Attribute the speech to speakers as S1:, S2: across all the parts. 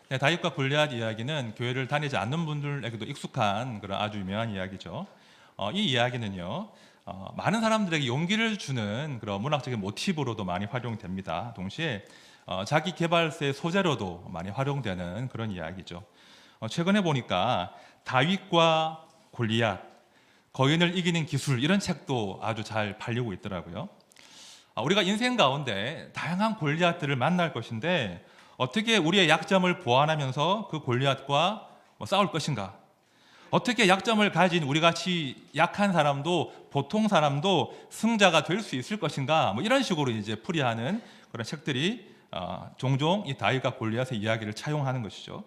S1: 네, 다윗과 골리앗 이야기는 교회를 다니지 않는 분들에게도 익숙한 그런 아주 유명한 이야기죠. 이 이야기는요, 많은 사람들에게 용기를 주는 그런 문학적인 모티브로도 많이 활용됩니다. 동시에 자기 개발서의 소재로도 많이 활용되는 그런 이야기죠. 최근에 보니까 다윗과 골리앗, 거인을 이기는 기술 이런 책도 아주 잘 팔리고 있더라고요. 우리가 인생 가운데 다양한 골리앗들을 만날 것인데 어떻게 우리의 약점을 보완하면서 그 골리앗과 싸울 것인가? 어떻게 약점을 가진 우리 같이 약한 사람도 보통 사람도 승자가 될 수 있을 것인가? 이런 식으로 이제 풀이하는 그런 책들이 종종 이 다윗과 골리앗의 이야기를 차용하는 것이죠.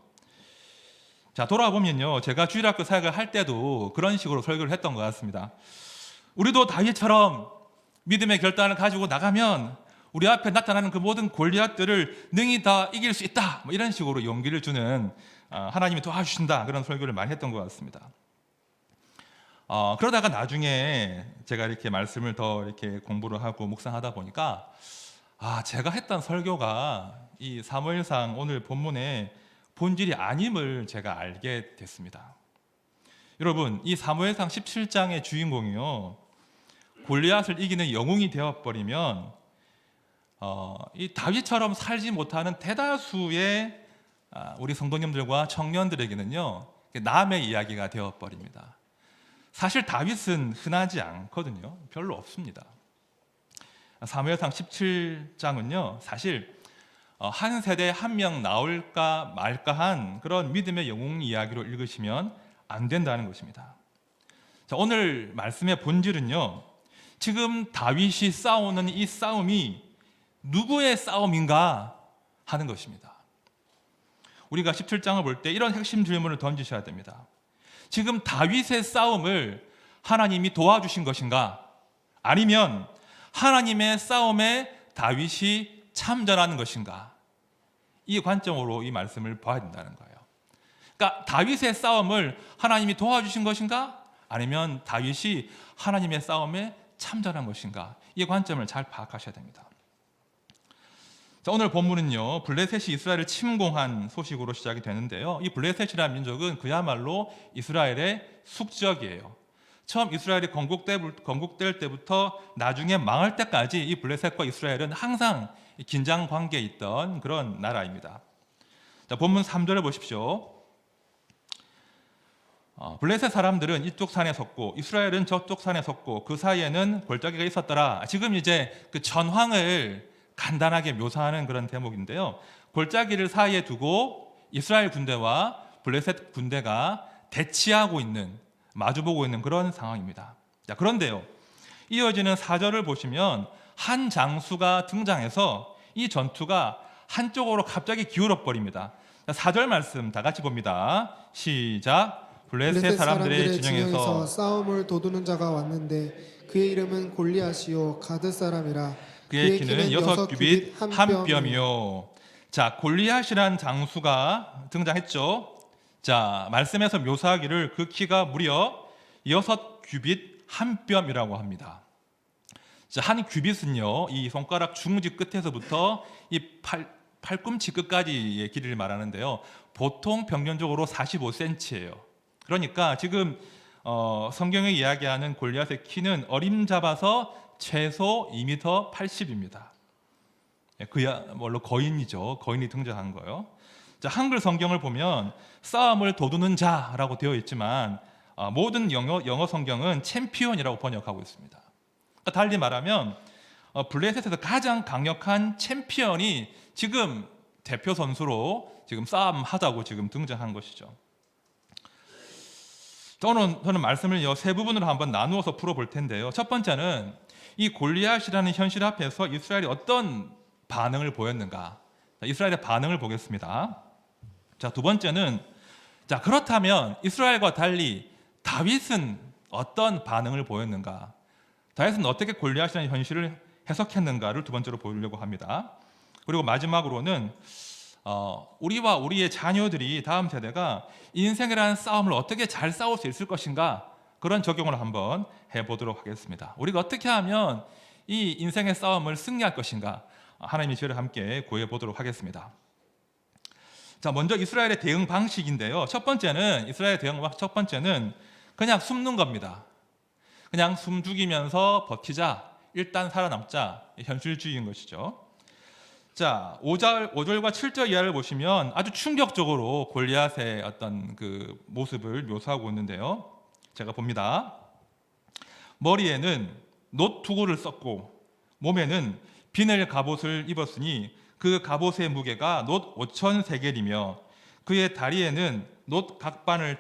S1: 자, 돌아보면요, 제가 주일학교 사역을 할 때도 그런 식으로 설교를 했던 것 같습니다. 우리도 다윗처럼 믿음의 결단을 가지고 나가면 우리 앞에 나타나는 그 모든 골리앗들을 능히 다 이길 수 있다. 이런 식으로 용기를 주는 하나님이 도와주신다. 그런 설교를 많이 했던 것 같습니다. 그러다가 나중에 제가 이렇게 말씀을 더 이렇게 공부를 하고 묵상하다 보니까 제가 했던 설교가 이 사무엘상 오늘 본문의 본질이 아님을 제가 알게 됐습니다. 여러분, 이 사무엘상 17장의 주인공이요, 골리앗을 이기는 영웅이 되어버리면 이 다윗처럼 살지 못하는 대다수의 우리 성도님들과 청년들에게는요, 남의 이야기가 되어버립니다. 사실 다윗은 흔하지 않거든요. 별로 없습니다. 사무엘상 17장은요, 사실 한 세대에 한 명 나올까 말까한 그런 믿음의 영웅 이야기로 읽으시면 안 된다는 것입니다. 자, 오늘 말씀의 본질은요, 지금 다윗이 싸우는 이 싸움이 누구의 싸움인가 하는 것입니다. 우리가 17장을 볼 때 이런 핵심 질문을 던지셔야 됩니다. 지금 다윗의 싸움을 하나님이 도와주신 것인가? 아니면 하나님의 싸움에 다윗이 참전하는 것인가? 이 관점으로 이 말씀을 봐야 된다는 거예요. 그러니까 다윗의 싸움을 하나님이 도와주신 것인가? 아니면 다윗이 하나님의 싸움에 참전한 것인가? 이 관점을 잘 파악하셔야 됩니다. 자, 오늘 본문은요, 블레셋이 이스라엘을 침공한 소식으로 시작이 되는데요, 이 블레셋이라는 민족은 그야말로 이스라엘의 숙적이에요. 처음 이스라엘이 건국될 때부터 나중에 망할 때까지 이 블레셋과 이스라엘은 항상 긴장 관계에 있던 그런 나라입니다. 자, 본문 3절을 보십시오. 블레셋 사람들은 이쪽 산에 섰고 이스라엘은 저쪽 산에 섰고 그 사이에는 골짜기가 있었더라. 지금 이제 그 전황을 간단하게 묘사하는 그런 대목인데요, 골짜기를 사이에 두고 이스라엘 군대와 블레셋 군대가 대치하고 있는, 마주보고 있는 그런 상황입니다. 자, 그런데요, 이어지는 4절을 보시면 한 장수가 등장해서 이 전투가 한쪽으로 갑자기 기울어 버립니다. 4절 말씀 다 같이 봅니다. 시작. 블레셋 사람들의 진영에서
S2: 싸움을 도두는 자가 왔는데 그의 이름은 골리앗이요 가드 사람이라.
S1: 그의 키는 6규빗 한 뼘이요. 자, 골리앗이란 장수가 등장했죠. 자, 말씀에서 묘사하기를 그 키가 무려 6규빗 한 뼘이라고 합니다. 자, 한 규빗은요, 이 손가락 중지 끝에서부터 이 팔꿈치 끝까지의 길이를 말하는데요, 보통 평균적으로 45cm예요. 그러니까 지금 성경에 이야기하는 골리앗의 키는 어림잡아서 최소 2m 80입니다. 그야말로 거인이죠. 거인이 등장한 거예요. 자, 한글 성경을 보면 싸움을 도두는 자라고 되어 있지만 모든 영어 성경은 챔피언이라고 번역하고 있습니다. 그러니까 달리 말하면 블레셋에서 가장 강력한 챔피언이 지금 대표 선수로 지금 싸움하자고 지금 등장한 것이죠. 저는 말씀을 세 부분으로 한번 나누어서 풀어볼 텐데요, 첫 번째는 이 골리앗이라는 현실 앞에서 이스라엘이 어떤 반응을 보였는가, 이스라엘의 반응을 보겠습니다. 자, 두 번째는, 자, 그렇다면 이스라엘과 달리 다윗은 어떤 반응을 보였는가, 다윗은 어떻게 골리앗이라는 현실을 해석했는가를 두 번째로 보려고 합니다. 그리고 마지막으로는 우리와 우리의 자녀들이, 다음 세대가 인생이라는 싸움을 어떻게 잘 싸울 수 있을 것인가, 그런 적용을 한번 해보도록 하겠습니다. 우리가 어떻게 하면 이 인생의 싸움을 승리할 것인가, 하나님의 지혜를 함께 구해보도록 하겠습니다. 자, 먼저 이스라엘의 대응 방식인데요. 첫 번째는 그냥 숨는 겁니다. 그냥 숨 죽이면서 버티자, 일단 살아남자, 현실주의인 것이죠. 자, 5절과 7절 이하를 보시면 아주 충격적으로 골리앗의 어떤 그 모습을 묘사하고 있는데요. 제가 봅니다. 머리에는 놋 투구를 썼고 몸에는 비늘 갑옷을 입었으니 그 갑옷의 무게가 놋 5천 세겔이며 그의 다리에는 놋 각반을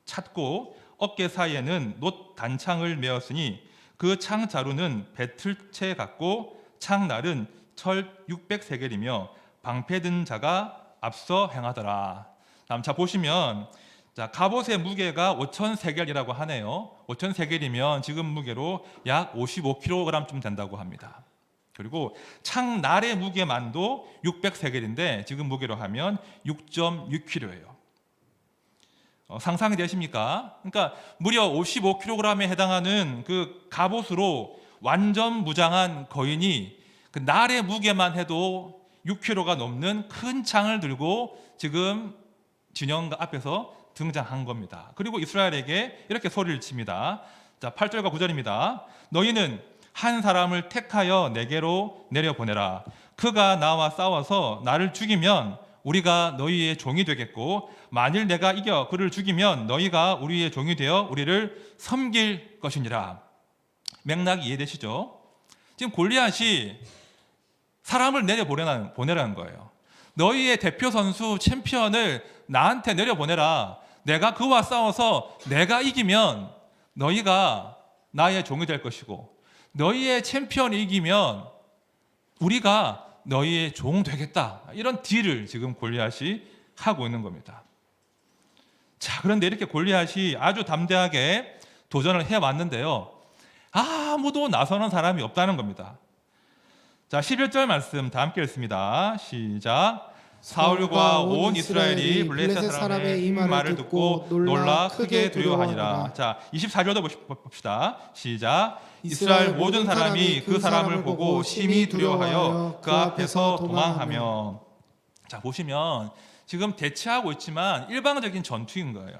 S1: 찼고 어깨 사이에는 놋 단창을 메었으니 그 창 자루는 배틀채 같고 창날은 철 600세겔이며 방패 든 자가 앞서 행하더라. 다음 자 보시면 자, 갑옷의 무게가 5,000세겔이라고 하네요. 5,000세겔이면 지금 무게로 약 55kg쯤 된다고 합니다. 그리고 창날의 무게만도 600세겔인데 지금 무게로 하면 6.6kg예요. 상상이 되십니까? 그러니까 무려 55kg에 해당하는 그 갑옷으로 완전 무장한 거인이 그 날의 무게만 해도 6kg가 넘는 큰 창을 들고 지금 진영 앞에서 등장한 겁니다. 그리고 이스라엘에게 이렇게 소리를 칩니다. 자, 8절과 9절입니다. 너희는 한 사람을 택하여 내게로 내려보내라. 그가 나와 싸워서 나를 죽이면 우리가 너희의 종이 되겠고 만일 내가 이겨 그를 죽이면 너희가 우리의 종이 되어 우리를 섬길 것이니라. 맥락이 이해되시죠? 지금 골리앗이 사람을 내려보내라는 거예요. 너희의 대표 선수 챔피언을 나한테 내려보내라. 내가 그와 싸워서 내가 이기면 너희가 나의 종이 될 것이고 너희의 챔피언이 이기면 우리가 너희의 종 되겠다. 이런 딜을 지금 골리앗이 하고 있는 겁니다. 자, 그런데 이렇게 골리앗이 아주 담대하게 도전을 해왔는데요. 아무도 나서는 사람이 없다는 겁니다. 자, 11절 말씀 다 함께 읽습니다. 시작. 사울과 온 이스라엘이 블레셋 사람의 이 말을 듣고 놀라 크게 두려워하니라. 자, 24절도 봅시다. 시작. 이스라엘 모든 사람이 그 사람을 보고 심히 두려워하여 그 앞에서 도망하며. 자, 보시면 지금 대치하고 있지만 일방적인 전투인 거예요.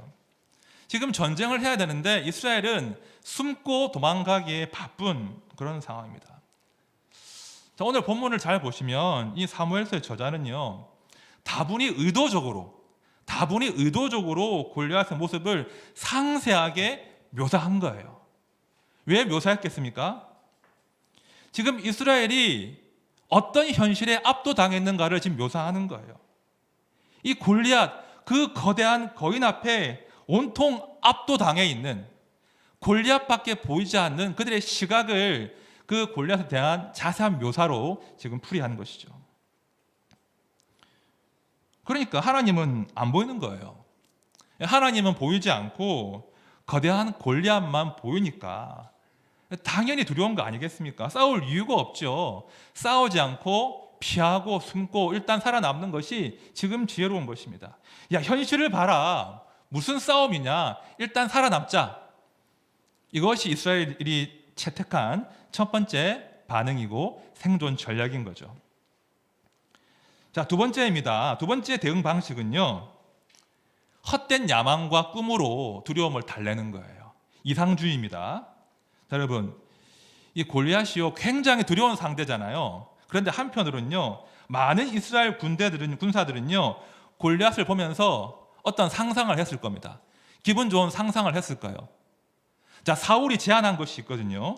S1: 지금 전쟁을 해야 되는데 이스라엘은 숨고 도망가기에 바쁜 그런 상황입니다. 자, 오늘 본문을 잘 보시면 이 사무엘서의 저자는요, 다분히 의도적으로 골리앗의 모습을 상세하게 묘사한 거예요. 왜 묘사했겠습니까? 지금 이스라엘이 어떤 현실에 압도당했는가를 지금 묘사하는 거예요. 이 골리앗, 그 거대한 거인 앞에 온통 압도당해 있는 골리앗밖에 보이지 않는 그들의 시각을 그 골리앗에 대한 자세한 묘사로 지금 풀이하는 것이죠. 그러니까 하나님은 안 보이는 거예요. 하나님은 보이지 않고 거대한 골리앗만 보이니까 당연히 두려운 거 아니겠습니까? 싸울 이유가 없죠. 싸우지 않고 피하고 숨고 일단 살아남는 것이 지금 지혜로운 것입니다. 야, 현실을 봐라. 무슨 싸움이냐? 일단 살아남자. 이것이 이스라엘이 채택한 첫 번째 반응이고 생존 전략인 거죠. 자, 두 번째입니다. 두 번째 대응 방식은요, 헛된 야망과 꿈으로 두려움을 달래는 거예요. 이상주의입니다. 자, 여러분, 이 골리앗이요 굉장히 두려운 상대잖아요. 그런데 한편으로는요, 많은 이스라엘 군사들은요 골리앗을 보면서 어떤 상상을 했을 겁니다. 기분 좋은 상상을 했을 거예요. 자, 사울이 제안한 것이 있거든요.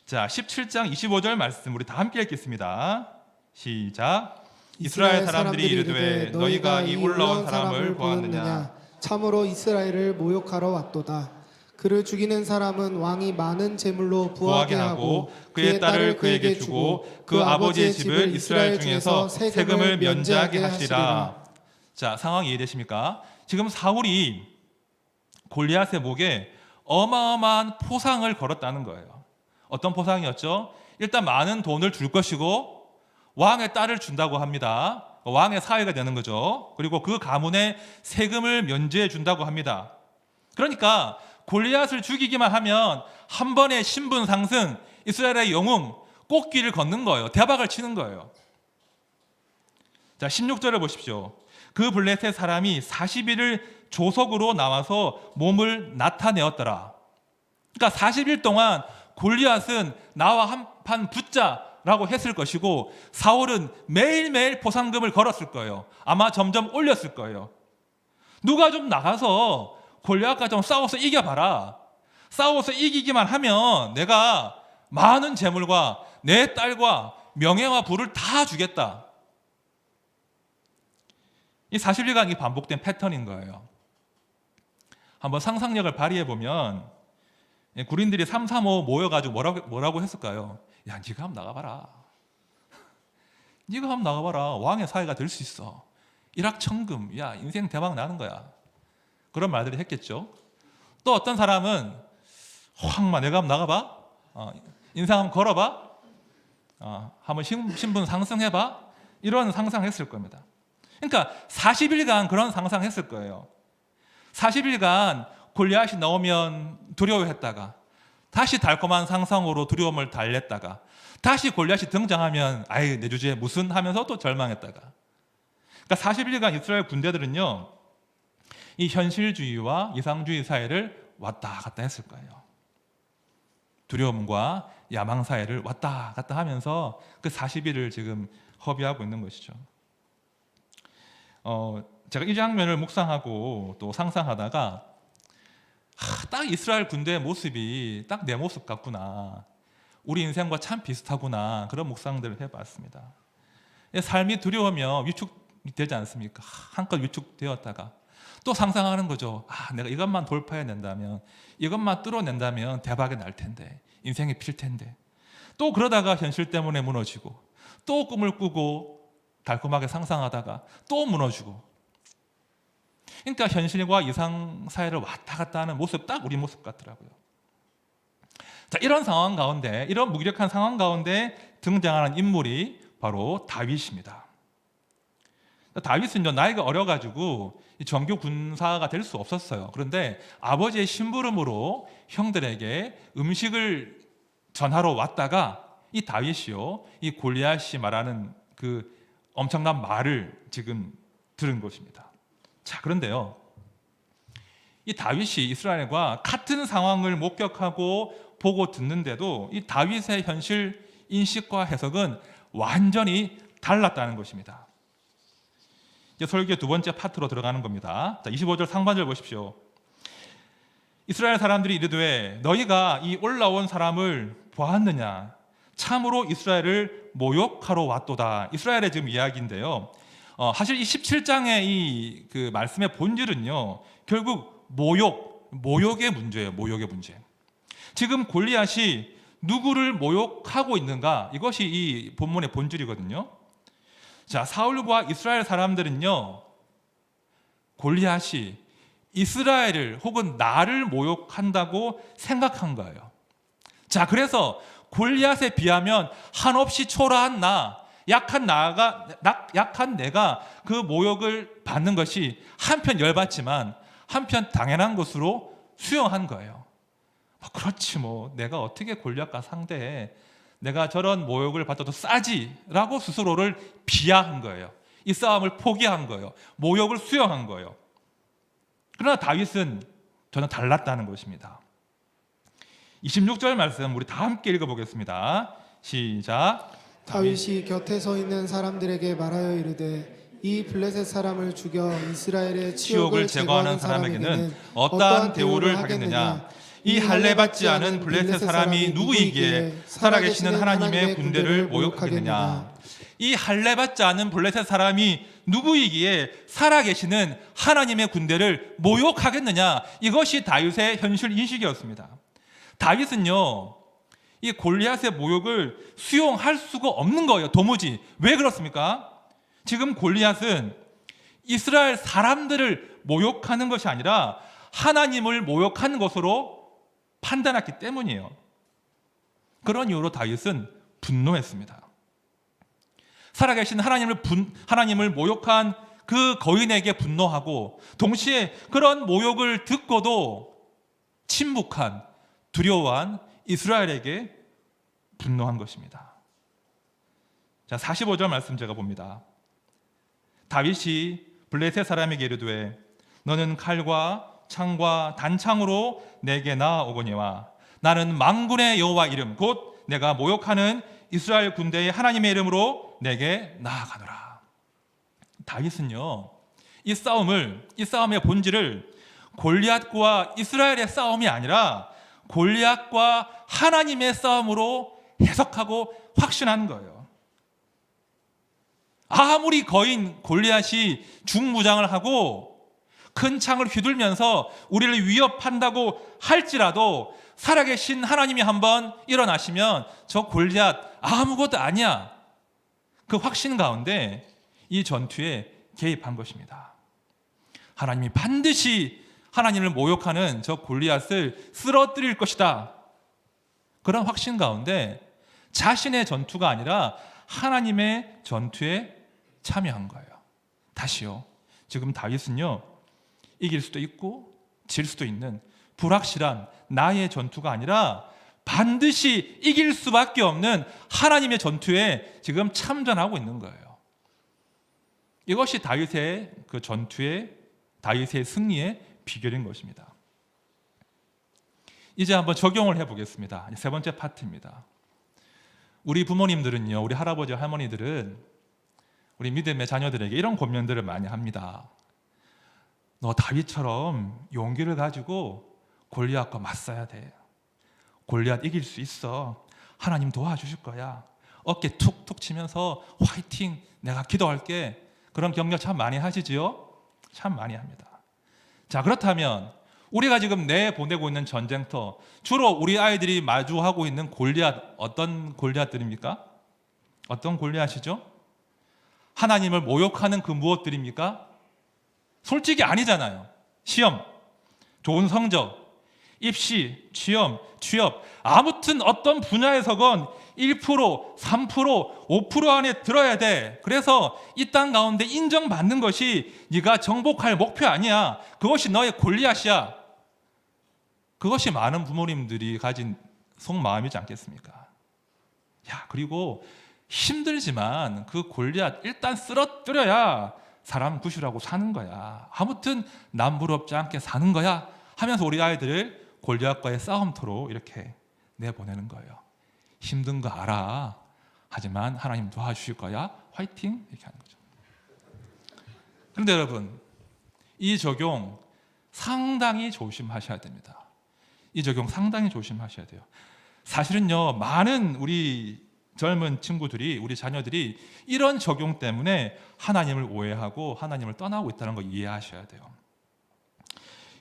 S1: 자, 17장 25절 말씀 우리 다 함께 읽겠습니다. 시작. 이스라엘 사람들이 이르되 너희가 이 올라온 사람을 보았느냐?
S2: 참으로 이스라엘을 모욕하러 왔도다. 그를 죽이는 사람은 왕이 많은 재물로 부하게 하고 그의 딸을 그에게 주고 그 아버지의 집을 이스라엘 중에서 세금을 면제하게 하시리라.
S1: 자, 상황 이해되십니까? 지금 사울이 골리앗의 목에 어마어마한 포상을 걸었다는 거예요. 어떤 포상이었죠? 일단 많은 돈을 줄 것이고 왕의 딸을 준다고 합니다. 왕의 사위가 되는 거죠. 그리고 그 가문에 세금을 면제해 준다고 합니다. 그러니까 골리앗을 죽이기만 하면 한 번의 신분 상승, 이스라엘의 영웅, 꽃길을 걷는 거예요. 대박을 치는 거예요. 자, 16절을 보십시오. 그 블레셋 사람이 40일을 조석으로 나와서 몸을 나타내었더라. 그러니까 40일 동안 골리앗은 나와 한판 붙자라고 했을 것이고 사울은 매일매일 보상금을 걸었을 거예요. 아마 점점 올렸을 거예요. 누가 좀 나가서 골리앗과 좀 싸워서 이겨봐라. 싸워서 이기기만 하면 내가 많은 재물과 내 딸과 명예와 부를 다 주겠다. 이 40일간 반복된 패턴인 거예요. 한번 상상력을 발휘해 보면 군인들이 3, 3, 5 모여가지고 뭐라고 했을까요? 야, 네가 한번 나가봐라. 네가 한번 나가봐라. 왕의 사위가 될 수 있어. 일확천금. 야, 인생 대박 나는 거야. 그런 말들이 했겠죠. 또 어떤 사람은 황마 내가 한번 나가봐. 인상 한번 걸어봐. 한번 신분 상승해봐. 이런 상상했을 겁니다. 그러니까 40일간 그런 상상했을 거예요. 40일간 골리앗이 나오면 두려워했다가 다시 달콤한 상상으로 두려움을 달랬다가 다시 골리앗이 등장하면 아이 내 주제에 무슨 하면서 또 절망했다가 그러니까 40일간 이스라엘 군대들은요 이 현실주의와 이상주의 사이를 왔다 갔다 했을 거예요. 두려움과 야망 사이를 왔다 갔다 하면서 그 40일을 지금 허비하고 있는 것이죠. 제가 이 장면을 묵상하고 또 상상하다가 딱 이스라엘 군대의 모습이 딱 내 모습 같구나. 우리 인생과 참 비슷하구나. 그런 묵상들을 해봤습니다. 삶이 두려우면 위축되지 않습니까? 한껏 위축되었다가 또 상상하는 거죠. 내가 이것만 돌파해낸다면, 이것만 뚫어낸다면 대박이 날 텐데, 인생이 필 텐데. 또 그러다가 현실 때문에 무너지고, 또 꿈을 꾸고 달콤하게 상상하다가 또 무너지고. 그러니까 현실과 이상 사이를 왔다 갔다 하는 모습, 딱 우리 모습 같더라고요. 자, 이런 상황 가운데, 이런 무기력한 상황 가운데 등장하는 인물이 바로 다윗입니다. 다윗은 나이가 어려가지고 정규 군사가 될 수 없었어요. 그런데 아버지의 심부름으로 형들에게 음식을 전하러 왔다가 이 다윗이요, 이 골리앗이 말하는 그 엄청난 말을 지금 들은 것입니다. 자, 그런데요, 이 다윗이 이스라엘과 같은 상황을 목격하고 보고 듣는데도 이 다윗의 현실 인식과 해석은 완전히 달랐다는 것입니다. 이제 설교의 두 번째 파트로 들어가는 겁니다. 자, 25절 상반절 보십시오. 이스라엘 사람들이 이르되 너희가 이 올라온 사람을 보았느냐? 참으로 이스라엘을 모욕하러 왔도다. 이스라엘의 지금 이야기인데요. 사실 이 17장의 이 그 말씀의 본질은요, 결국 모욕의 문제예요. 모욕의 문제. 지금 골리앗이 누구를 모욕하고 있는가? 이것이 이 본문의 본질이거든요. 자, 사울과 이스라엘 사람들은요, 골리앗이 이스라엘을 혹은 나를 모욕한다고 생각한 거예요. 자, 그래서 골리앗에 비하면 한없이 초라한 약한 내가 그 모욕을 받는 것이 한편 열받지만 한편 당연한 것으로 수용한 거예요. 그렇지 뭐 내가 어떻게 골리앗과 상대해, 내가 저런 모욕을 받아도 싸지라고 스스로를 비하한 거예요. 이 싸움을 포기한 거예요. 모욕을 수용한 거예요. 그러나 다윗은 전혀 달랐다는 것입니다. 26절 말씀 우리 다 함께 읽어보겠습니다. 시작.
S2: 다윗이 곁에 서 있는 사람들에게 말하여 이르되 이 블레셋 사람을 죽여 이스라엘의 치욕을 제거하는 사람에게는 어떠한 대우를 하겠느냐? 이 할례 받지 않은 블레셋 사람이 누구이기에 살아계시는 하나님의 군대를 모욕하겠느냐?
S1: 이 할례 받지 않은 블레셋 사람이 누구이기에 살아계시는 하나님의 군대를 모욕하겠느냐? 이것이 다윗의 현실 인식이었습니다. 다윗은요, 이 골리앗의 모욕을 수용할 수가 없는 거예요. 도무지. 왜 그렇습니까? 지금 골리앗은 이스라엘 사람들을 모욕하는 것이 아니라 하나님을 모욕하는 것으로 판단했기 때문이에요. 그런 이유로 다윗은 분노했습니다. 살아계신 하나님을 모욕한 그 거인에게 분노하고 동시에 그런 모욕을 듣고도 침묵한, 두려워한 이스라엘에게 분노한 것입니다. 자, 45절 말씀 제가 봅니다. 다윗이 블레셋 사람에게 이르되 너는 칼과 창과 단창으로 내게 나아오거니와 나는 만군의 여호와 이름 곧 내가 모욕하는 이스라엘 군대의 하나님의 이름으로 내게 나아가노라. 다윗은요, 이 싸움의 본질을 골리앗과 이스라엘의 싸움이 아니라 골리앗과 하나님의 싸움으로 해석하고 확신한 거예요. 아무리 거인 골리앗이 중무장을 하고 큰 창을 휘둘면서 우리를 위협한다고 할지라도 살아계신 하나님이 한번 일어나시면 저 골리앗 아무것도 아니야. 그 확신 가운데 이 전투에 개입한 것입니다. 하나님이 반드시 하나님을 모욕하는 저 골리앗을 쓰러뜨릴 것이다. 그런 확신 가운데 자신의 전투가 아니라 하나님의 전투에 참여한 거예요. 다시요. 지금 다윗은요, 이길 수도 있고 질 수도 있는 불확실한 나의 전투가 아니라 반드시 이길 수밖에 없는 하나님의 전투에 지금 참전하고 있는 거예요. 이것이 다윗의 그 전투의 다윗의 승리의 비결인 것입니다. 이제 한번 적용을 해보겠습니다. 세 번째 파트입니다. 우리 부모님들은요, 우리 할아버지 할머니들은 우리 믿음의 자녀들에게 이런 권면들을 많이 합니다. 너 다윗처럼 용기를 가지고 골리앗과 맞서야 돼. 골리앗 이길 수 있어. 하나님 도와주실 거야. 어깨 툭툭 치면서 화이팅, 내가 기도할게. 그런 격려 참 많이 하시지요? 참 많이 합니다. 자, 그렇다면 우리가 지금 내보내고 있는 전쟁터, 주로 우리 아이들이 마주하고 있는 골리앗, 어떤 골리앗들입니까? 어떤 골리앗이죠? 하나님을 모욕하는 그 무엇들입니까? 솔직히 아니잖아요. 시험, 좋은 성적, 입시, 취업, 아무튼 어떤 분야에서건 1%, 3%, 5% 안에 들어야 돼. 그래서 이 땅 가운데 인정받는 것이 네가 정복할 목표 아니야. 그것이 너의 골리앗이야. 그것이 많은 부모님들이 가진 속마음이지 않겠습니까? 야, 그리고 힘들지만 그 골리앗 일단 쓰러뜨려야 사람 구실하고 사는 거야. 아무튼 남부럽지 않게 사는 거야 하면서 우리 아이들을 골리앗과의 싸움터로 이렇게 내보내는 거예요. 힘든 거 알아. 하지만 하나님 도와주실 거야. 화이팅! 이렇게 하는 거죠. 그런데 여러분, 이 적용 상당히 조심하셔야 됩니다. 이 적용 상당히 조심하셔야 돼요. 사실은요, 많은 우리 젊은 친구들이, 우리 자녀들이 이런 적용 때문에 하나님을 오해하고 하나님을 떠나고 있다는 걸 이해하셔야 돼요.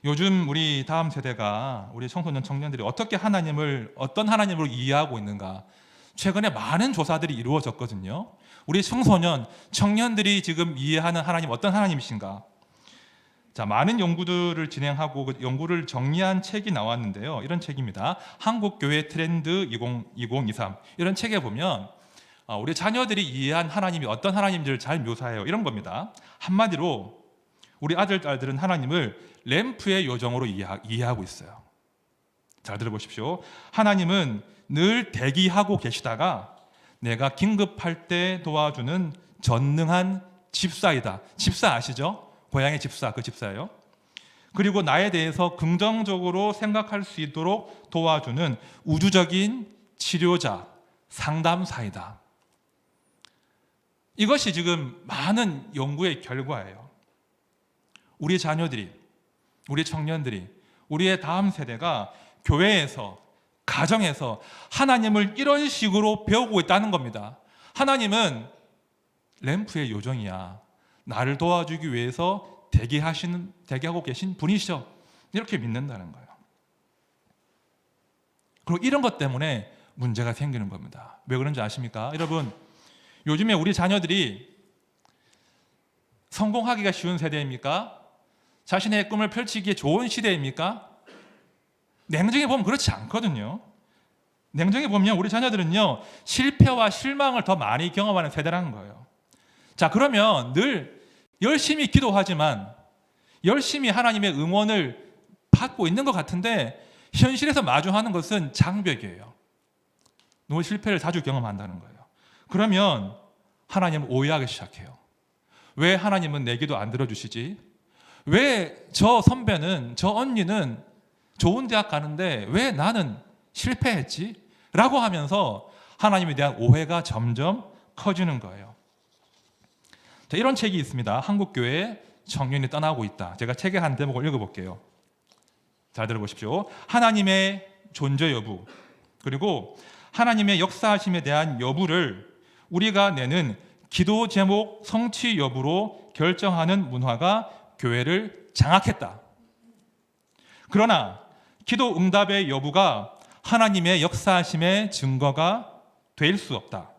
S1: 요즘 우리 다음 세대가, 우리 청소년 청년들이 어떻게 어떤 하나님으로 이해하고 있는가, 최근에 많은 조사들이 이루어졌거든요. 우리 청소년, 청년들이 지금 이해하는 하나님 어떤 하나님이신가? 자, 많은 연구들을 진행하고 그 연구를 정리한 책이 나왔는데요. 이런 책입니다. 한국교회 트렌드 2023. 이런 책에 보면 우리 자녀들이 이해한 하나님이 어떤 하나님인지를 잘 묘사해요. 이런 겁니다. 한마디로 우리 아들, 딸들은 하나님을 램프의 요정으로 이해하고 있어요. 잘 들어보십시오. 하나님은 늘 대기하고 계시다가 내가 긴급할 때 도와주는 전능한 집사이다. 집사 아시죠? 고향의 집사, 그 집사예요. 그리고 나에 대해서 긍정적으로 생각할 수 있도록 도와주는 우주적인 치료자, 상담사이다. 이것이 지금 많은 연구의 결과예요. 우리 자녀들이, 우리 청년들이, 우리의 다음 세대가 교회에서, 가정에서 하나님을 이런 식으로 배우고 있다는 겁니다. 하나님은 램프의 요정이야. 나를 도와주기 위해서 대기하고 계신 분이시죠. 이렇게 믿는다는 거예요. 그리고 이런 것 때문에 문제가 생기는 겁니다. 왜 그런지 아십니까? 여러분, 요즘에 우리 자녀들이 성공하기가 쉬운 세대입니까? 자신의 꿈을 펼치기에 좋은 시대입니까? 냉정히 보면 그렇지 않거든요. 냉정히 보면 우리 자녀들은요, 실패와 실망을 더 많이 경험하는 세대라는 거예요. 자, 그러면 늘 열심히 기도하지만 열심히 하나님의 응원을 받고 있는 것 같은데 현실에서 마주하는 것은 장벽이에요. 너무 실패를 자주 경험한다는 거예요. 그러면 하나님을 오해하기 시작해요. 왜 하나님은 내 기도 안 들어주시지? 왜 저 선배는, 저 언니는 좋은 대학 가는데 왜 나는 실패했지? 라고 하면서 하나님에 대한 오해가 점점 커지는 거예요. 자, 이런 책이 있습니다. 한국교회 청년이 떠나고 있다. 제가 책의 한 대목을 읽어볼게요. 잘 들어보십시오. 하나님의 존재 여부, 그리고 하나님의 역사하심에 대한 여부를 우리가 내는 기도 제목 성취 여부로 결정하는 문화가 교회를 장악했다. 그러나 기도 응답의 여부가 하나님의 역사하심의 증거가 될 수 없다.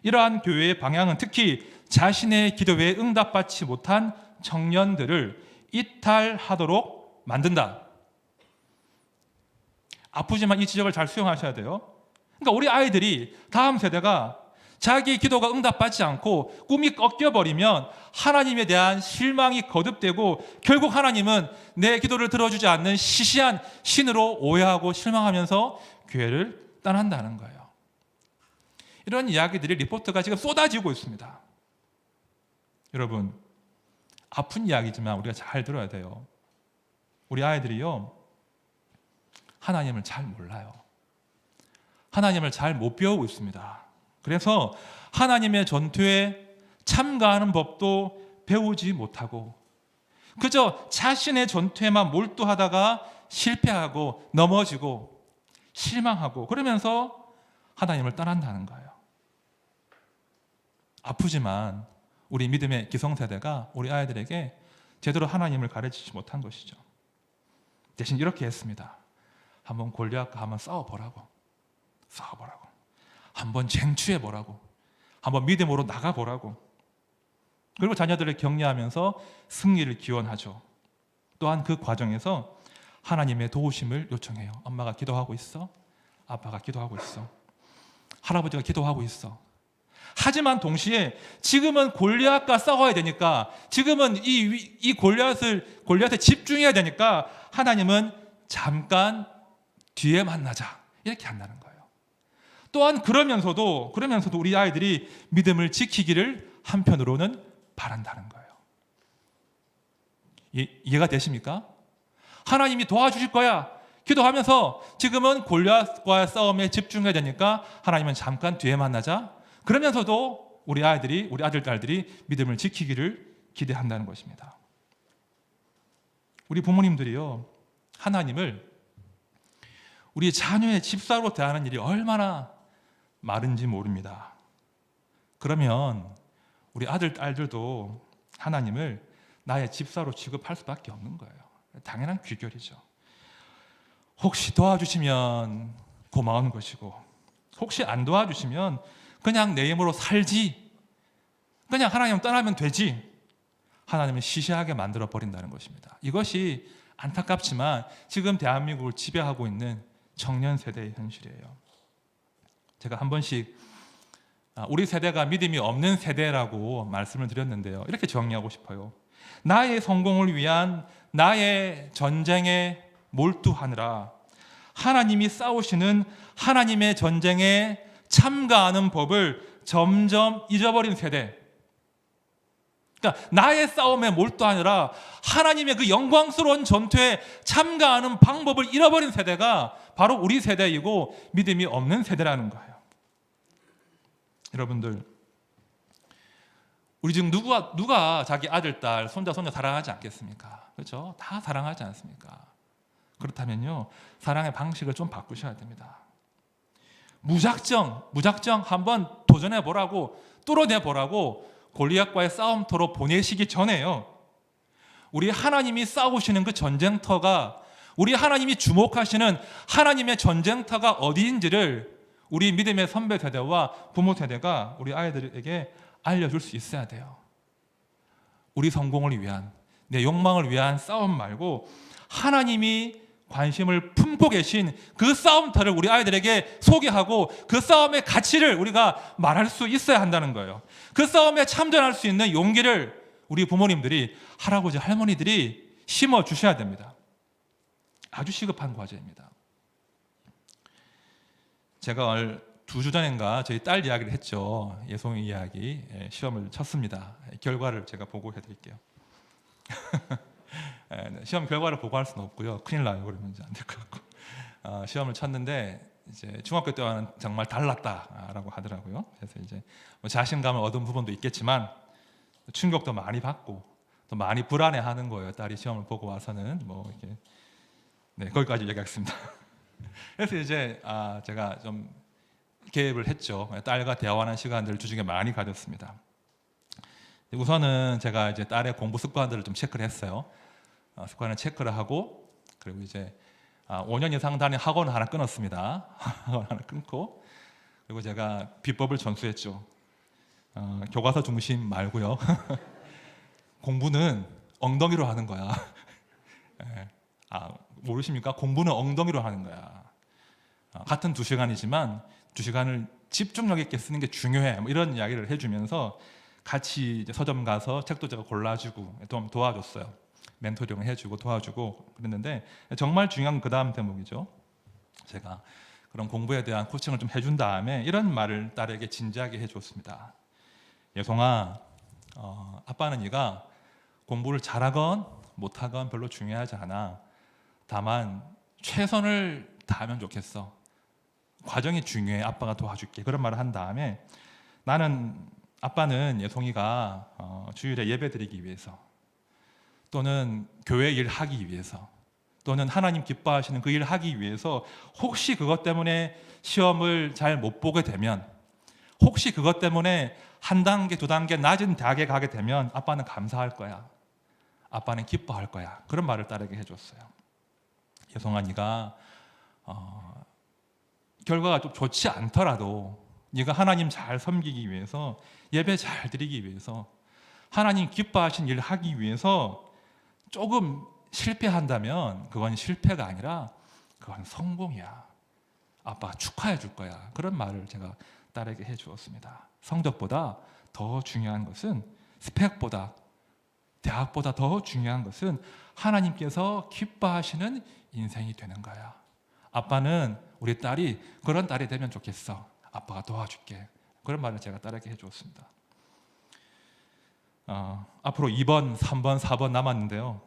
S1: 이러한 교회의 방향은 특히 자신의 기도에 응답받지 못한 청년들을 이탈하도록 만든다. 아프지만 이 지적을 잘 수용하셔야 돼요. 그러니까 우리 아이들이 다음 세대가 자기 기도가 응답받지 않고 꿈이 꺾여버리면 하나님에 대한 실망이 거듭되고 결국 하나님은 내 기도를 들어주지 않는 시시한 신으로 오해하고 실망하면서 교회를 떠난다는 거예요. 이런 이야기들이 리포트가 지금 쏟아지고 있습니다. 여러분, 아픈 이야기지만 우리가 잘 들어야 돼요. 우리 아이들이요, 하나님을 잘 몰라요. 하나님을 잘 못 배우고 있습니다. 그래서 하나님의 전투에 참가하는 법도 배우지 못하고 그저 자신의 전투에만 몰두하다가 실패하고 넘어지고 실망하고 그러면서 하나님을 떠난다는 거예요. 아프지만 우리 믿음의 기성세대가 우리 아이들에게 제대로 하나님을 가르치지 못한 것이죠. 대신 이렇게 했습니다. 한번 골리앗과 한번 싸워보라고. 한번 쟁취해보라고. 한번 믿음으로 나가보라고. 그리고 자녀들을 격려하면서 승리를 기원하죠. 또한 그 과정에서 하나님의 도우심을 요청해요. 엄마가 기도하고 있어. 아빠가 기도하고 있어. 할아버지가 기도하고 있어. 하지만 동시에 지금은 골리앗과 싸워야 되니까, 지금은 이 골리앗에 집중해야 되니까 하나님은 잠깐 뒤에 만나자 이렇게 한다는 거예요. 또한 그러면서도 우리 아이들이 믿음을 지키기를 한편으로는 바란다는 거예요. 이해가 되십니까? 하나님이 도와주실 거야 기도하면서 지금은 골리앗과의 싸움에 집중해야 되니까 하나님은 잠깐 뒤에 만나자. 그러면서도 우리 아들, 딸들이 믿음을 지키기를 기대한다는 것입니다. 우리 부모님들이요, 하나님을 우리 자녀의 집사로 대하는 일이 얼마나 많은지 모릅니다. 그러면 우리 아들, 딸들도 하나님을 나의 집사로 취급할 수밖에 없는 거예요. 당연한 귀결이죠. 혹시 도와주시면 고마운 것이고, 혹시 안 도와주시면 그냥 내 힘으로 살지, 그냥 하나님 떠나면 되지, 하나님을 시시하게 만들어 버린다는 것입니다. 이것이 안타깝지만 지금 대한민국을 지배하고 있는 청년 세대의 현실이에요. 제가 한 번씩 우리 세대가 믿음이 없는 세대라고 말씀을 드렸는데요, 이렇게 정리하고 싶어요. 나의 성공을 위한 나의 전쟁에 몰두하느라 하나님이 싸우시는 하나님의 전쟁에 참가하는 법을 점점 잊어버린 세대. 그러니까 나의 싸움에 몰두하느라 하나님의 그 영광스러운 전투에 참가하는 방법을 잃어버린 세대가 바로 우리 세대이고 믿음이 없는 세대라는 거예요. 여러분들, 우리 지금 누가 자기 아들, 딸, 손자, 손녀 사랑하지 않겠습니까? 그렇죠? 다 사랑하지 않습니까? 그렇다면요, 사랑의 방식을 좀 바꾸셔야 됩니다. 무작정 한번 도전해 보라고, 뚫어내 보라고 골리앗과의 싸움터로 보내시기 전에요, 우리 하나님이 싸우시는 그 전쟁터가, 우리 하나님이 주목하시는 하나님의 전쟁터가 어디인지를 우리 믿음의 선배 세대와 부모 세대가 우리 아이들에게 알려줄 수 있어야 돼요. 우리 성공을 위한, 내 욕망을 위한 싸움 말고 하나님이 관심을 품고 계신 그 싸움터를 우리 아이들에게 소개하고 그 싸움의 가치를 우리가 말할 수 있어야 한다는 거예요. 그 싸움에 참전할 수 있는 용기를 우리 부모님들이, 할아버지, 할머니들이 심어 주셔야 됩니다. 아주 시급한 과제입니다. 제가 2주 전인가 저희 딸 이야기를 했죠. 예송이 이야기. 시험을 쳤습니다. 결과를 제가 보고해 드릴게요. 시험 결과를 보고할 수는 없고요. 큰일 나요. 그러면 이제 안 될 것 같고. 시험을 쳤는데 이제 중학교 때와는 정말 달랐다라고 하더라고요. 그래서 이제 뭐 자신감을 얻은 부분도 있겠지만 충격도 많이 받고 또 많이 불안해하는 거예요. 딸이 시험을 보고 와서는 뭐 이렇게 거기까지 얘기하겠습니다. 그래서 이제 제가 좀 개입을 했죠. 딸과 대화하는 시간들을 주중에 많이 가졌습니다. 우선은 제가 이제 딸의 공부 습관들을 좀 체크를 했어요. 습관을 체크를 하고 그리고 이제 5년 이상 다닌 학원 하나 끊었습니다. 학원 하나 끊고 그리고 제가 비법을 전수했죠. 교과서 중심 말고요. 공부는 엉덩이로 하는 거야. 모르십니까? 공부는 엉덩이로 하는 거야. 같은 2시간이지만 2시간을 집중력 있게 쓰는 게 중요해. 뭐 이런 이야기를 해주면서 같이 이제 서점 가서 책도 제가 골라주고 좀 도와줬어요. 멘토링을 해주고 도와주고 그랬는데 정말 중요한 그 다음 대목이죠. 제가 그런 공부에 대한 코칭을 좀 해준 다음에 이런 말을 딸에게 진지하게 해줬습니다. 예송아, 아빠는 네가 공부를 잘하건 못하건 별로 중요하지 않아. 다만 최선을 다하면 좋겠어. 과정이 중요해. 아빠가 도와줄게. 그런 말을 한 다음에 아빠는 예송이가 주일에 예배 드리기 위해서 또는 교회 일 하기 위해서 또는 하나님 기뻐하시는 그 일 하기 위해서 혹시 그것 때문에 시험을 잘 못 보게 되면 혹시 그것 때문에 1단계, 2단계 낮은 대학에 가게 되면 아빠는 감사할 거야. 아빠는 기뻐할 거야. 그런 말을 딸에게 해줬어요. 예송아, 네가 결과가 좀 좋지 않더라도 네가 하나님 잘 섬기기 위해서 예배 잘 드리기 위해서 하나님 기뻐하신 일을 하기 위해서 조금 실패한다면 그건 실패가 아니라 그건 성공이야. 아빠가 축하해 줄 거야. 그런 말을 제가 딸에게 해주었습니다. 성적보다 더 중요한 것은 스펙보다 대학보다 더 중요한 것은 하나님께서 기뻐하시는 인생이 되는 거야. 아빠는 우리 딸이 그런 딸이 되면 좋겠어. 아빠가 도와줄게. 그런 말을 제가 딸에게 해주었습니다. 앞으로 2번, 3번, 4번 남았는데요.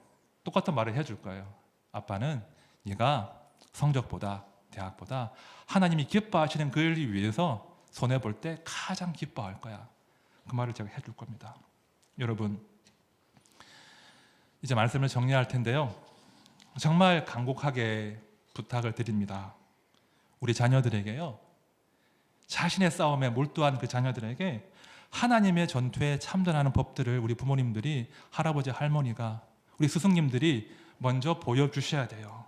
S1: 똑같은 말을 해줄 거예요. 아빠는 네가 성적보다 대학보다 하나님이 기뻐하시는 그 일을 위해서 손해볼 때 가장 기뻐할 거야. 그 말을 제가 해줄 겁니다. 여러분, 이제 말씀을 정리할 텐데요. 정말 간곡하게 부탁을 드립니다. 우리 자녀들에게요. 자신의 싸움에 몰두한 그 자녀들에게 하나님의 전투에 참전하는 법들을 우리 부모님들이, 할아버지, 할머니가, 우리 스승님들이 먼저 보여주셔야 돼요.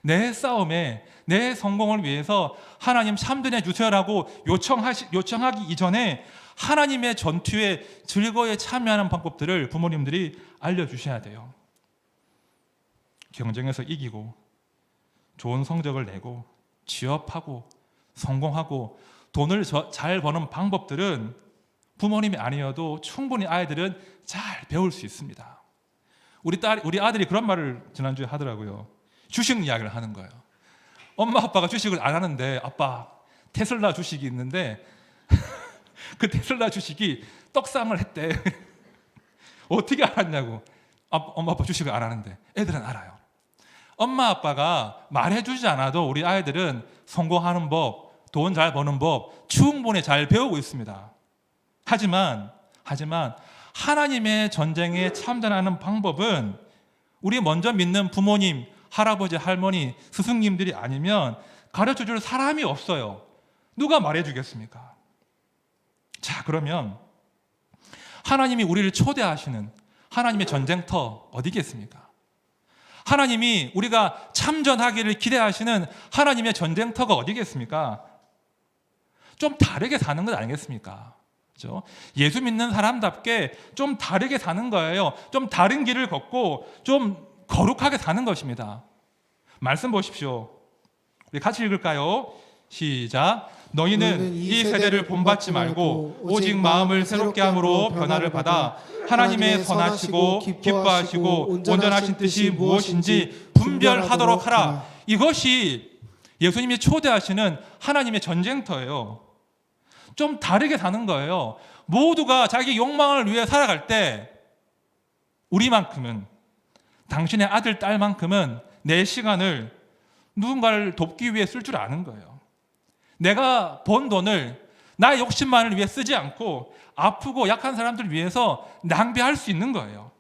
S1: 내 싸움에, 내 성공을 위해서 하나님 참전해 주세요라고 요청하기 이전에 하나님의 전투에 즐거이 참여하는 방법들을 부모님들이 알려주셔야 돼요. 경쟁에서 이기고 좋은 성적을 내고 취업하고 성공하고 돈을 잘 버는 방법들은 부모님이 아니어도 충분히 아이들은 잘 배울 수 있습니다. 우리 아들이 그런 말을 지난주에 하더라고요. 주식 이야기를 하는 거예요. 엄마 아빠가 주식을 안 하는데 아빠 테슬라 주식이 있는데 그 테슬라 주식이 떡상을 했대. 어떻게 알았냐고. 엄마 아빠 주식을 안 하는데 애들은 알아요. 엄마 아빠가 말해주지 않아도 우리 아이들은 성공하는 법, 돈 잘 버는 법 충분히 잘 배우고 있습니다. 하지만 하나님의 전쟁에 참전하는 방법은 우리 먼저 믿는 부모님, 할아버지, 할머니, 스승님들이 아니면 가르쳐줄 사람이 없어요. 누가 말해주겠습니까? 자, 그러면 하나님이 우리를 초대하시는 하나님의 전쟁터 어디겠습니까? 하나님이 우리가 참전하기를 기대하시는 하나님의 전쟁터가 어디겠습니까? 좀 다르게 사는 것 아니겠습니까? 그렇죠? 예수 믿는 사람답게 좀 다르게 사는 거예요. 좀 다른 길을 걷고 좀 거룩하게 사는 것입니다. 말씀 보십시오. 우리 같이 읽을까요? 시작. 너희는 이 세대를 본받지 말고 오직 마음을 새롭게 함으로 변화를 받아 하나님의 선하시고 기뻐하시고 온전하신 뜻이 무엇인지 분별하도록 하라. 이것이 예수님이 초대하시는 하나님의 전쟁터예요. 좀 다르게 사는 거예요. 모두가 자기 욕망을 위해 살아갈 때 우리만큼은, 당신의 아들, 딸만큼은 내 시간을 누군가를 돕기 위해 쓸 줄 아는 거예요. 내가 번 돈을 나의 욕심만을 위해 쓰지 않고 아프고 약한 사람들을 위해서 낭비할 수 있는 거예요.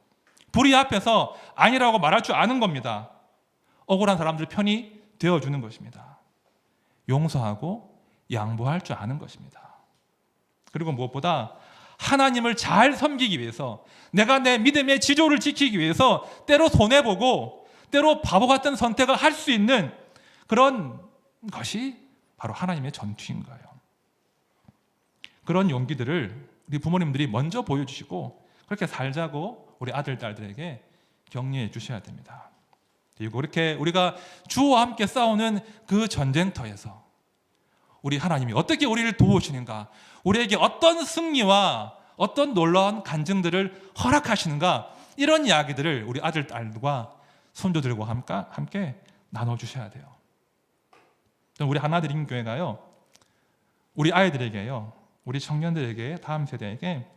S1: 불의 앞에서 아니라고 말할 줄 아는 겁니다. 억울한 사람들 편이 되어주는 것입니다. 용서하고 양보할 줄 아는 것입니다. 그리고 무엇보다 하나님을 잘 섬기기 위해서, 내가 내 믿음의 지조를 지키기 위해서 때로 손해보고 때로 바보 같은 선택을 할 수 있는 그런 것이 바로 하나님의 전투인 거예요. 그런 용기들을 우리 부모님들이 먼저 보여주시고 그렇게 살자고 우리 아들, 딸들에게 격려해 주셔야 됩니다. 그리고 이렇게 우리가 주와 함께 싸우는 그 전쟁터에서 우리 하나님이 어떻게 우리를 도우시는가, 우리에게 어떤 승리와 어떤 놀라운 간증들을 허락하시는가, 이런 이야기들을 우리 아들, 딸과 손주들과 함께 나눠주셔야 돼요. 우리 하나드림교회가요, 우리 아이들에게요, 우리 청년들에게, 다음 세대에게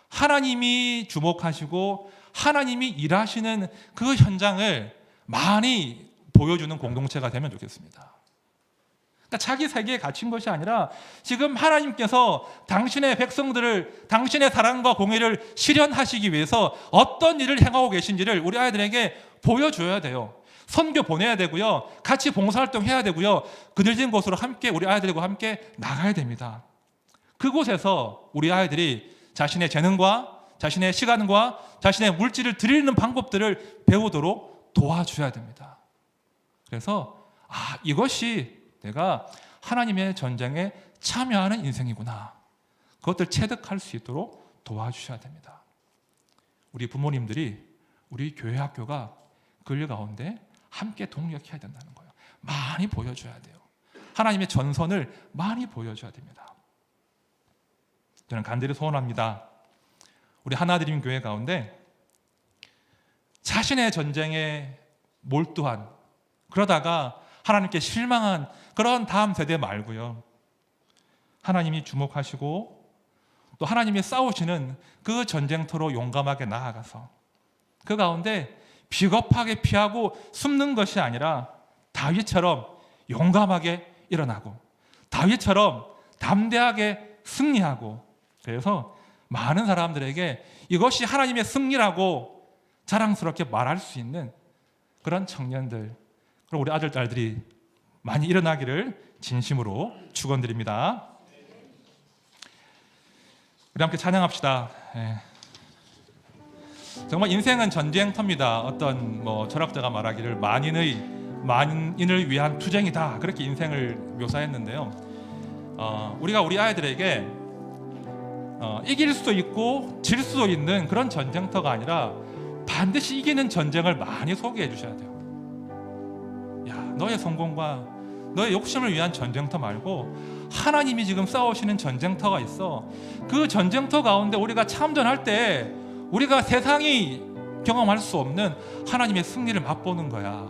S1: 하나님이 주목하시고 하나님이 일하시는 그 현장을 많이 보여주는 공동체가 되면 좋겠습니다. 그러니까 자기 세계에 갇힌 것이 아니라 지금 하나님께서 당신의 백성들을, 당신의 사랑과 공의를 실현하시기 위해서 어떤 일을 행하고 계신지를 우리 아이들에게 보여줘야 돼요. 선교 보내야 되고요, 같이 봉사활동 해야 되고요, 그늘진 곳으로 함께 우리 아이들과 함께 나가야 됩니다. 그곳에서 우리 아이들이 자신의 재능과 자신의 시간과 자신의 물질을 드리는 방법들을 배우도록 도와줘야 됩니다. 그래서 이것이 내가 하나님의 전쟁에 참여하는 인생이구나, 그것들 체득할 수 있도록 도와주셔야 됩니다. 우리 부모님들이 우리 교회 학교가 그 일 가운데 함께 동력해야 된다는 거예요. 많이 보여줘야 돼요. 하나님의 전선을 많이 보여줘야 됩니다. 저는 간절히 소원합니다. 우리 하나드림 교회 가운데 자신의 전쟁에 몰두한, 그러다가 하나님께 실망한 그런 다음 세대 말고요, 하나님이 주목하시고 또 하나님이 싸우시는 그 전쟁터로 용감하게 나아가서 그 가운데 비겁하게 피하고 숨는 것이 아니라 다윗처럼 용감하게 일어나고 다윗처럼 담대하게 승리하고, 그래서 많은 사람들에게 이것이 하나님의 승리라고 자랑스럽게 말할 수 있는 그런 청년들, 그리고 우리 아들, 딸들이 많이 일어나기를 진심으로 축원드립니다. 우리 함께 찬양합시다. 정말 인생은 전쟁터입니다. 어떤 철학자가 말하기를 만인을 위한 투쟁이다, 그렇게 인생을 묘사했는데요. 우리가 우리 아이들에게 이길 수도 있고 질 수도 있는 그런 전쟁터가 아니라 반드시 이기는 전쟁을 많이 소개해 주셔야 돼요. 너의 성공과 너의 욕심을 위한 전쟁터 말고 하나님이 지금 싸우시는 전쟁터가 있어. 그 전쟁터 가운데 우리가 참전할 때 우리가 세상이 경험할 수 없는 하나님의 승리를 맛보는 거야.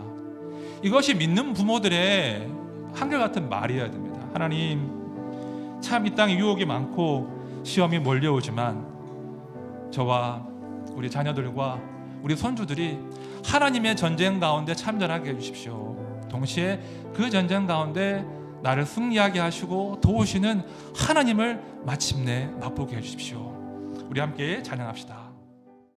S1: 이것이 믿는 부모들의 한결같은 말이어야 됩니다. 하나님, 참 이 땅에 유혹이 많고 시험이 몰려오지만 저와 우리 자녀들과 우리 손주들이 하나님의 전쟁 가운데 참전하게 해주십시오. 동시에 그 전쟁 가운데 나를 승리하게 하시고 도우시는 하나님을 마침내 맛보게 해주십시오. 우리 함께 찬양합시다.